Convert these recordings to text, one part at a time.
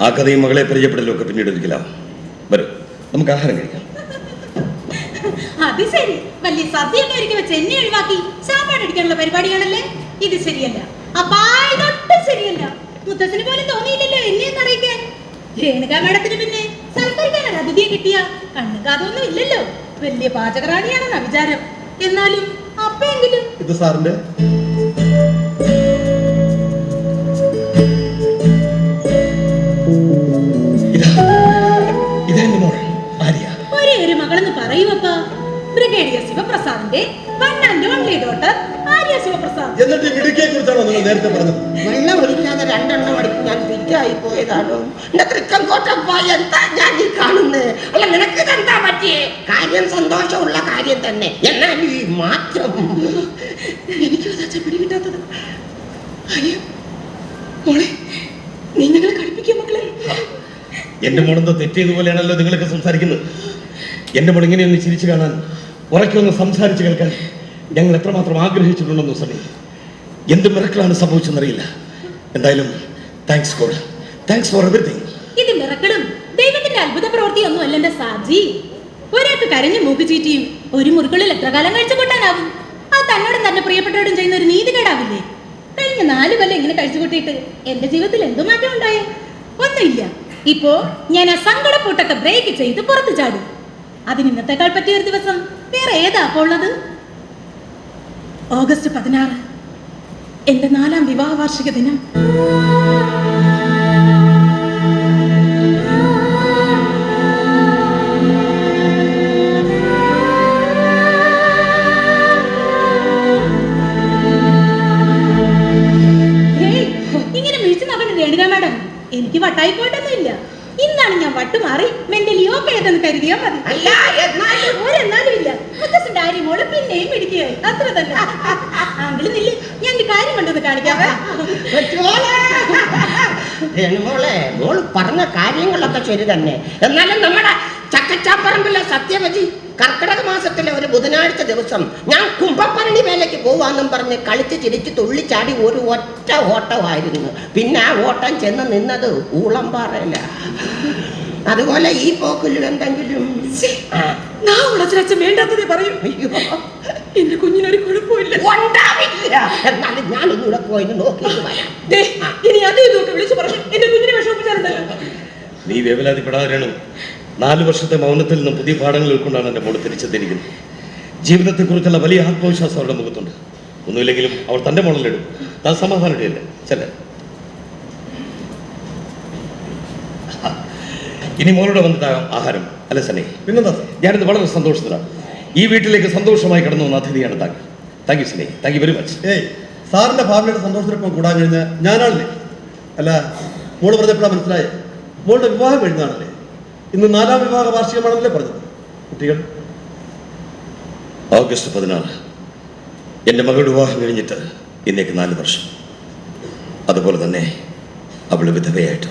ആ കഥയും മകളെ പരിചയപ്പെടലും ഒക്കെ പിന്നീട് ഒരിക്കലാവും. വരും, നമുക്ക് ആഹാരം കഴിക്കാം. അത് ശരി, വലിയ സദ്യയൊക്കെ ഒരുക്കി വെച്ച് എന്നെ ഒഴിവാക്കി സാമ്പാട് അടിക്കാനുള്ള പരിപാടിയാണല്ലേ? ഇത് ശരിയല്ല, അതൊട്ടും ശരിയല്ല. മുത്തച്ഛന് പോലും തോന്നിയില്ലല്ലോ എന്നെ ഒന്ന് അറിയിക്കാൻ. രേണുകാ മേഡത്തിന് പിന്നെ സൽക്കരിക്കാൻ അതിഥിയെ കിട്ടിയ കണ്ണുകാതൊന്നും ഇല്ലല്ലോ. വലിയ പാചകറാണിയാണെന്ന വിചാരം. എന്നാലും അപ്പെങ്കിലും ഇത് സാറിന്റെ ഒരേ ഒരു മകളെന്ന് പറയൂപ്പ. ബ്രിഗേഡിയർ ശിവപ്രസാദിന്റെ one and only daughter Arya Shivaprasad. എന്നിട്ട് ഇടുക്കിയെ കുറിച്ചാണോ നിങ്ങൾ നേരത്തെ പറഞ്ഞത്? വെള്ളം ഒഴിക്കാതെ 2 എണ്ണം അടിച്ച് ഞാൻ ഫിറ്റായി പോയതാണോ? എന്റെ തൃക്കംകോട്ടപ്പായ എന്താ ഞാൻ ഈ കാണുന്നത്? അല്ല, നിനക്ക് ഇതെന്താ പറ്റിയേ? കാര്യം സന്തോഷമുള്ള കാര്യം തന്നെ, എന്നാൽ ഈ മാറ്റം എനിക്ക് പിടികിട്ടാത്തത്. അയ്യോ മോളെ, നീ ഞങ്ങളെ കളിപ്പിക്കുക മക്കളെ. എന്റെ മോളെന്തോ തെറ്റിയതുപോലെയാണല്ലോ നിങ്ങളൊക്കെ സംസാരിക്കുന്നത്. എന്റെ മോൾ ഇങ്ങനെയൊന്ന് ചിരിച്ചു കാണാൻ, ഉറക്കൊന്ന് സംസാരിച്ച് കേൾക്കാൻ ഞങ്ങൾ എത്രമാത്രം ആഗ്രഹിച്ചിട്ടുണ്ടെന്ന് സമയം. എന്ത് മിറക്കിളാണ് സംഭവിച്ചെന്നറിയില്ല. എന്തായാലും thanks God, thanks for everything. ഇത് മിറക്കിളും ദൈവത്തിന്റെ അത്ഭുത പ്രവൃത്തിയൊന്നും അല്ല എന്റെ സാജി. ഒരാൾക്ക് കരഞ്ഞു മൂക്ക് ചീറ്റിയും ഒരു മുറികളിൽ എത്ര കാലം കഴിച്ചു കൂട്ടാനാവും? അത് തന്നോടും തന്നെ പ്രിയപ്പെട്ടവരോടും ചെയ്യുന്ന ഒരു നീതികേടാവില്ലേ? കഴിഞ്ഞ 4 കൊല്ലം ഇങ്ങനെ കഴിച്ചു കൂട്ടിയിട്ട് എന്റെ ജീവിതത്തിൽ എന്തു മാറ്റം ഉണ്ടായേ? ഒന്നുമില്ല. ഇപ്പോ ഞാൻ ആ സങ്കടപ്പൂട്ടൊക്കെ ബ്രേക്ക് ചെയ്ത് പുറത്തു ചാടും. അതിന് ഇന്നത്തെക്കാൾ പറ്റിയ ഒരു ദിവസം വേറെ ഏതാ അപ്പോൾ ഉള്ളത്? ഓഗസ്റ്റ് 16, എന്റെ 4ാം വിവാഹ വാർഷിക ദിനം. ഇങ്ങനെ മിഴിച്ചു നോക്കണ്ട രേണുകാ മാഡം, എനിക്ക് വട്ടായി പോയിട്ടൊന്നുമില്ല. ഇന്നാണ് ഞാൻ വട്ടുമാറി മെന്റലി ഓക്കെ ആയിട്ടെന്ന് കരുതിയാൽ മതി. ഒരെന്നാലും ഇല്ല, മുത്തച്ഛന്റെ ആര്യ മോള് പിന്നെയും പിടിക്കുകയായി. അത്ര തന്നെ. ആങ്കിള് നില്ല്, ഞാൻ ഒരു കാര്യം കൊണ്ടൊന്ന് കാണിക്കാവേ. മോള് പറഞ്ഞ കാര്യങ്ങളൊക്കെ ശരി തന്നെ. എന്നാലും നമ്മുടെ ചക്കച്ചാപ്പറമ്പിലെ സത്യവതി കർക്കിടക മാസത്തിലെ ഒരു ബുധനാഴ്ച ദിവസം ഞാൻ കുംഭപ്പരണി വേലയ്ക്ക് പോവാന്നും പറഞ്ഞ് കളിച്ച് ചിരിച്ച് തുള്ളിച്ചാടി ഒരു ഒറ്റ ഓട്ടമായിരുന്നു. പിന്നെ ആ ഓട്ടം ചെന്ന് നിന്നത് ഊളംപാറയില. അതുപോലെ ഈ പോക്കിൽ എന്തെങ്കിലും വേണ്ടാത്തതേ പറയൂ. എന്റെ കുഞ്ഞിനൊരു കുഴപ്പമില്ല, ഉണ്ടാവില്ല. എന്നാലും ഞാൻ ഇന്നിവിടെ പോയി നോക്കിയിട്ട് വരാം. ഇനി അതേ നോക്കി വിളിച്ചു പറഞ്ഞു എന്റെ കുഞ്ഞിനെ വിഷമിപ്പിച്ചാലുണ്ടല്ലോ. നീ വേവലാതിപ്പെടാതെയാണ്. 4 വർഷത്തെ മൗനത്തിൽ നിന്നും പുതിയ പാഠങ്ങൾ ഉൾക്കൊണ്ടാണ് എൻ്റെ മോള് തിരിച്ചെത്തിയിരിക്കുന്നത്. ജീവിതത്തെക്കുറിച്ചുള്ള വലിയ ആത്മവിശ്വാസം അവരുടെ മുഖത്തുണ്ട്. ഒന്നുമില്ലെങ്കിലും അവൾ തൻ്റെ മോളിലിടും. താൻ സമാധാനമല്ലേ ചെല്ല. ഇനി മോളുടെ വന്നിട്ടാകാം ആഹാരം, അല്ലെ സന്നെ? പിന്നെന്താ, ഞാനിത് വളരെ സന്തോഷത്തിലാണ്. ഈ വീട്ടിലേക്ക് സന്തോഷമായി കടന്നു വന്ന അതിഥിയാണ് താങ്കൾ. താങ്ക് യു സന്നെ, താങ്ക് യു വെരി മച്ച്. സാറിന്റെ ഫാമിലിയുടെ സന്തോഷത്തിനൊപ്പം കൂടാൻ കഴിഞ്ഞ ഞാനാണല്ലേ. അല്ല, മോള് പറഞ്ഞപ്പോഴാണ് മനസ്സിലായേ, മോളുടെ വിവാഹം കഴിഞ്ഞാണല്ലേ. ഇന്ന് 4ാം വിവാഹ വാർഷികമാണെന്നല്ലേ പറഞ്ഞത്. കുട്ടികൾ ഓഗസ്റ്റ് 16 എൻ്റെ മകളുടെ വിവാഹം കഴിഞ്ഞിട്ട് ഇന്നേക്ക് 4 വർഷം. അതുപോലെ തന്നെ അവൾ വിധവയായിട്ട്.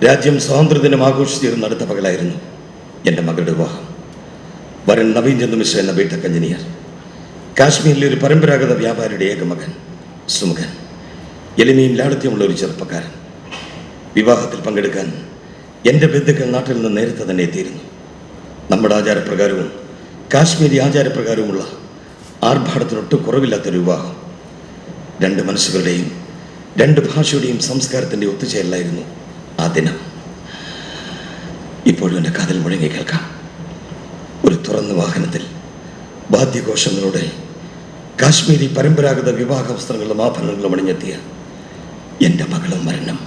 രാജ്യം സ്വാതന്ത്ര്യദിനം ആഘോഷിച്ചിരുന്ന അടുത്ത പകലായിരുന്നു എൻ്റെ മകളുടെ വിവാഹം. വരൻ നവീൻ ചന്ദ് മിശ്ര എന്ന ബിടെക് എഞ്ചിനീയർ, കാശ്മീരിലെ ഒരു പരമ്പരാഗത വ്യാപാരിയുടെ ഏക മകൻ സുമുഖൻ, എളിമയും ലാളിത്യമുള്ള ഒരു ചെറുപ്പക്കാരൻ. വിവാഹത്തിൽ പങ്കെടുക്കാൻ എൻ്റെ ബന്ധുക്കൾ നാട്ടിൽ നിന്ന് നേരത്തെ തന്നെ എത്തിയിരുന്നു. നമ്മുടെ ആചാരപ്രകാരവും കാശ്മീരി ആചാരപ്രകാരവുമുള്ള ആർഭാടത്തിനൊട്ടും കുറവില്ലാത്തൊരു വിവാഹം. 2 മനസ്സുകളുടെയും 2 ഭാഷയുടെയും സംസ്കാരത്തിൻ്റെ ഒത്തുചേരലായിരുന്നു ആ ദിനം. ഇപ്പോഴും എൻ്റെ കാതിൽ മുഴങ്ങി കേൾക്കാം. ഒരു തുറന്ന വാഹനത്തിൽ വാദ്യഘോഷങ്ങളോടെ കാശ്മീരി പരമ്പരാഗത വിവാഹ വസ്ത്രങ്ങളും ആഭരണങ്ങളും അണിഞ്ഞെത്തിയ എൻ്റെ മകളും മരണം.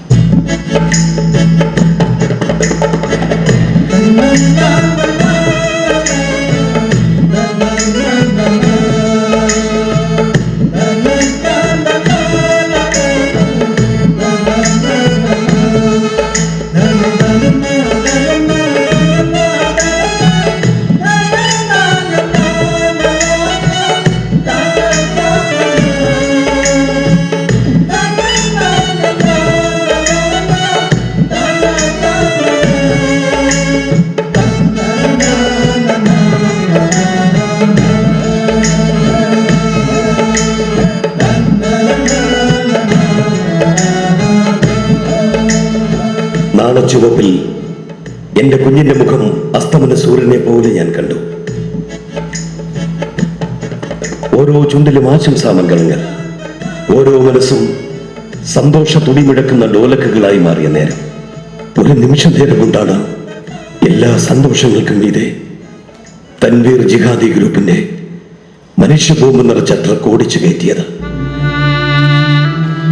എന്റെ കുഞ്ഞിന്റെ മുഖം അസ്തമന സൂര്യനെ പോലെ ഞാൻ കണ്ടു. ഓരോ ചുണ്ടിലും ആശംസാമംഗളങ്ങൾ, ഓരോ മനസ്സും സന്തോഷ തുടിമിഴക്കുന്ന ഡോലക്കുകളായി മാറിയ നേരം. ഒരു നിമിഷ നേരം കൊണ്ടാണ് എല്ലാ സന്തോഷങ്ങൾക്കും മീതെ തൻവീർ ജിഹാദി ഗ്രൂപ്പിന്റെ മനുഷ്യബോംബ് നിറച്ച ട്രക്ക് ഓടിച്ചു കയറ്റിയത്.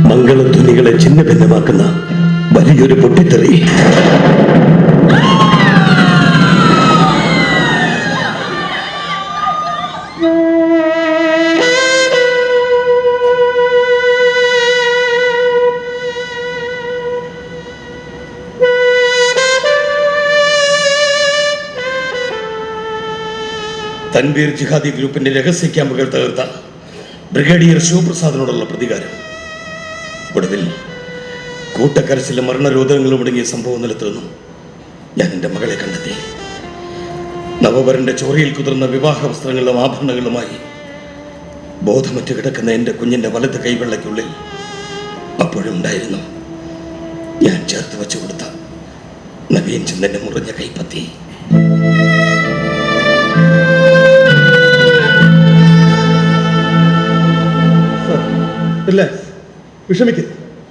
മംഗളധ്വനികളെ ചിന്ന ഭിന്നമാക്കുന്ന വലിയൊരു പൊട്ടിത്തെറി. തൻവീർ ജിഹാദി ഗ്രൂപ്പിന്റെ രഹസ്യ ക്യാമ്പുകൾ തകർത്ത ബ്രിഗേഡിയർ ശിവപ്രസാദിനോടുള്ള പ്രതികാരം. ഒടുവിൽ കൂട്ടക്കരച്ചിലും മരണരോധങ്ങളും മുടങ്ങിയ സംഭവ നിലത്ത് നിന്നും ഞാൻ എൻ്റെ മകളെ കണ്ടെത്തി. നവവരന്റെ ചോരയിൽ കുതിർന്ന വിവാഹ വസ്ത്രങ്ങളും ആഭരണങ്ങളുമായി ബോധമറ്റ് കിടക്കുന്ന എൻ്റെ കുഞ്ഞിൻ്റെ വലത് കൈവെള്ളയ്ക്കുള്ളിൽ അപ്പോഴും ഉണ്ടായിരുന്നു ഞാൻ ചേർത്ത് വെച്ചു കൊടുത്ത നവീൻ ചന്ദന്റെ മുറിഞ്ഞ കൈപ്പത്തി.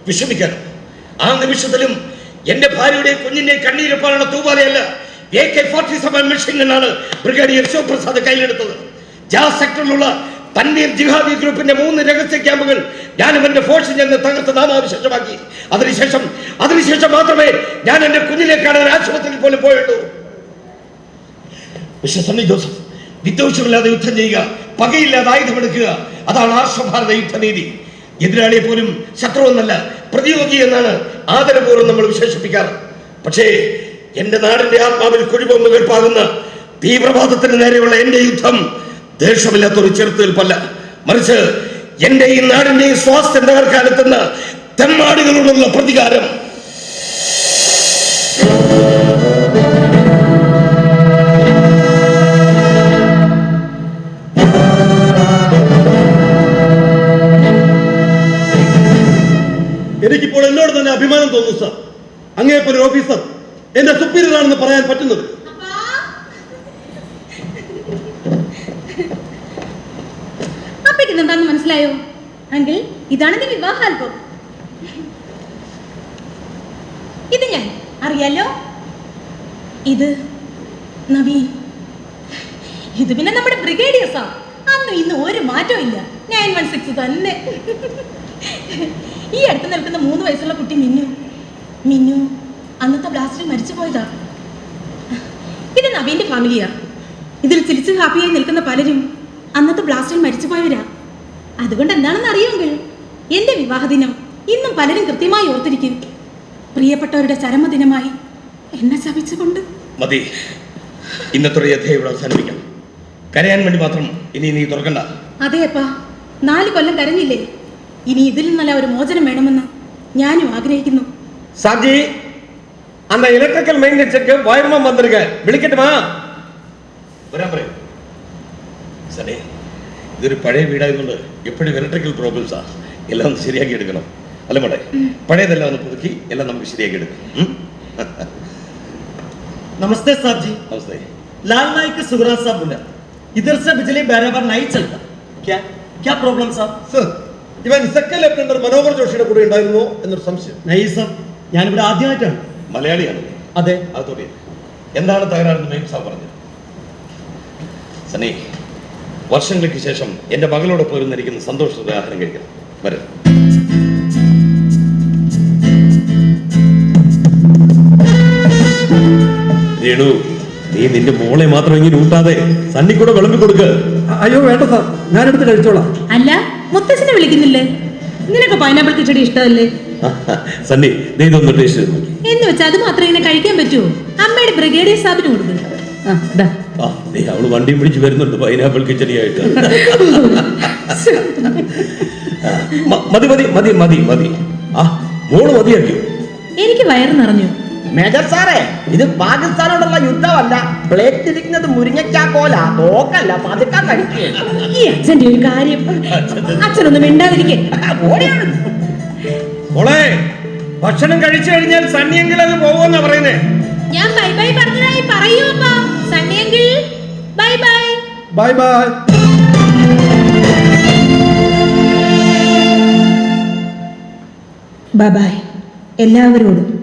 വിഷമിക്കാൻ ആ നിമിഷത്തിലും എന്റെ ഭാര്യയുടെ കുഞ്ഞിന്റെ കണ്ണീരപ്പാനുള്ള തൂവാലയല്ല AK-47 മെഷീൻ ഗണ്ണാണ് ബ്രിഗേഡിയർ ശിവപ്രസാദ് കയ്യിലെടുത്തത്. ജാസ് സെക്ടറിലുള്ള തൻവീർ ജിഹാദി ഗ്രൂപ്പിന്റെ 3 രഹസ്യ ക്യാമ്പുകൾ ഞാനും എന്റെ ഫോഴ്സും ചെന്ന് തകർത്ത് നാമാവിശേഷമാക്കി. അതിനുശേഷം മാത്രമേ ഞാൻ എന്റെ കുഞ്ഞിനെ കാണാൻ ആശുപത്രിയിൽ പോലും പോയുള്ളൂ. മിസ്റ്റർ സണ്ണി ജോസഫ്, വിദ്വേഷമില്ലാതെ യുദ്ധം ചെയ്യുക, പകയില്ലാതെ ആയുധമെടുക്കുക, അതാണ് ആർഷഭാരത യുദ്ധനീതി. എതിരാളിയെ പോലും ശത്രുവെന്നല്ല പ്രതിയോഗി എന്നാണ് ആദരപൂർവ്വം നമ്മൾ വിശേഷിപ്പിക്കാറ്. പക്ഷേ എന്റെ നാടിന്റെ ആത്മാവിൽ കുഴിബോംബ് കേൾപ്പാകുന്ന തീവ്രവാദത്തിന് നേരെയുള്ള എന്റെ യുദ്ധം ദേഷ്യമില്ലാത്തൊരു ചെറുത്തുനിൽപ്പല്ല, മറിച്ച് എന്റെ ഈ നാടിന്റെയും സ്വാസ്ഥ്യം തകർക്കാനെത്തുന്ന തെമ്മാടികളോടുള്ള പ്രതികാരം. എനിക്കിപ്പോൾ എന്നോട് തന്നെ അഭിമാനം തോന്നുന്നു സാർ. അങ്ങേപ്പോലെ ഒരു ഓഫീസർ എന്റെ സുപ്പീരിയർ ആണെന്ന് പറയാൻ പറ്റുന്നത്. എന്താന്ന് മനസ്സിലായോ എങ്കിൽ ഇതാണ് നീ വിവാഹ ആൽബം. ഇത് ഞാൻ അറിയാലോ, ഇത് നവീൻ, ഇത് പിന്നെ നമ്മുടെ ബ്രിഗേഡിയർസാ. അന്നും ഇന്ന് ഒരു മാറ്റവും ഇല്ല, 916 തന്നെ. ഈ അടുത്ത് നിൽക്കുന്ന 3 വയസ്സുള്ള കുട്ടി മിന്നു അന്നത്തെ ബ്ലാസ്റ്റിൽ മരിച്ചു പോയതാ. ഇത് നവീന്റെ ഫാമിലിയാ. ഇതിൽ ചിരിച്ച് ഹാപ്പിയായി നിൽക്കുന്ന പലരും അന്നത്തെ ബ്ലാസ്റ്റിൽ മരിച്ചു പോയവരാ. അതുകൊണ്ട് എന്താണെന്ന് അറിയുമെങ്കിൽ എന്റെ വിവാഹദിനം ഇന്നും പലരും കൃത്യമായി ഓർത്തിരിക്കും. പ്രിയപ്പെട്ടവരുടെ ചരമദിനമായി എന്നെ ശപിച്ചുകൊണ്ട്. മതി, ഇന്നത്തെ അധ്യായം അവസാനിപ്പിക്കാം. കരയാൻ വേണ്ടി മാത്രം ഇനി നീ തുറക്കണ്ട. അതെ അപ്പാ, 4 കൊല്ലം കരഞ്ഞില്ലേ, ഇനി ഇതിൽ നല്ല ഒരു മോചനം വേണമെന്ന് ഞാനും ആഗ്രഹിക്കുന്നു. സാബ്ജി, அந்த எலக்ட்ரிக்கல் மெயின்டெனன்ஸ்க்கு வயர்மேன் வந்திருக்க, വിളിക്കட்டுமா? വരാൻ പറയും. സനേ, ഇതൊരു പഴയ വീടായതുകൊണ്ട് എപ്പോഴും ഇലക്ട്രിക്കൽ പ്രോബ്ലംസാ. എല്ലാം ഒന്ന് ശരിയാക്കി എടുക്കണം, അല്ല മോളെ? പഴയതെല്ലാം ഒന്ന് പുതുക്കി എല്ലാം നമുക്ക് ശരിയാക്കി എടുക്കാം. नमस्ते साहब जी। നമസ്തേ. लाल नाई के सुगराज साहब बोला, इधर से बिजली बराबर नहीं चलता। क्या प्रॉब्लम साहब? സർ, ഇവൻ സെക്കൻഡ് ലെഫ്റ്റനന്റ് മനോഹർ ജോഷിയുടെ കൂടെ ഉണ്ടായിരുന്നോ എന്നൊരു സംശയം. नहीं साहब, ഞാനിവിടെ ആദ്യമായിട്ടാണ്. മലയാളിയാണ്? അതെ. അതോടെ എന്താണ് തകരാറെന്ന് മെയിൻ സാർ പറഞ്ഞത്? സനി, വർഷങ്ങൾക്ക് ശേഷം എന്റെ മകളോടൊപ്പം ഇരുന്നിരിക്കുന്ന സന്തോഷത്തോടെ ആഹാരം കഴിക്കണം. വരും. രേണു, നീ നിന്റെ മോളെ മാത്രം ഇങ്ങനെ ഊട്ടാതെ സണ്ണി കൂടെ വിളമ്പി കൊടുക്ക്. അയ്യോ വേണ്ട സാർ, ഞാനെടുത്ത് കഴിച്ചോളാം. അല്ല, മുത്തച്ഛനെ വിളിക്കുന്നില്ലേ? നിനക്ക് പൈനാപ്പിൾ കിച്ചടി ഇഷ്ടമല്ലേ? സണ്ണി, നീ ഇതൊന്ന് ടേസ്റ്റ് ചെയ്ത് നോക്കി. എന്ന് വെച്ചാൽ അത് മാത്രം ഇങ്ങനെ കഴിക്കാൻ പറ്റുമോ? അമ്മയുടെ ബ്രിഗേഡിയർ സാബിന് കൊടുക്കും. നീ അവള് വണ്ടിയും പിടിച്ച് വരുന്നുണ്ട് പൈനാപ്പിൾ കിച്ചടിയായിട്ട്. മതി മതി മതി മതി മതി. ആ, മോള് മതിയാക്കിയോ? എനിക്ക് വയറ് നിറഞ്ഞു. മേജർ സാറേ, ഇത് പാകിസ്ഥാനോടുള്ള യുദ്ധമല്ല, പ്ലേറ്റ് ഇരിക്കുന്നത് മുരിങ്ങച്ചാക്കോല, തോക്കല്ല, പതുക്കാൻ കഴിക്കുക. ഈ അച്ഛന്റെ ഒരു കാര്യം, അച്ഛനൊന്നും മിണ്ടാതിരിക്കേ. മോളെ, ഭക്ഷണം കഴിച്ചു കഴിഞ്ഞാൽ സണ്ണിയെങ്കിലും അത് പോകുമെന്നാ പറയുന്നേ. ഞാൻ ബൈ ബൈ പറഞ്ഞതായി പറയൂ അപ്പാ. സണ്ണിയെങ്കിൽ bye bye. Bye bye. Bye bye എല്ലാവരോടും.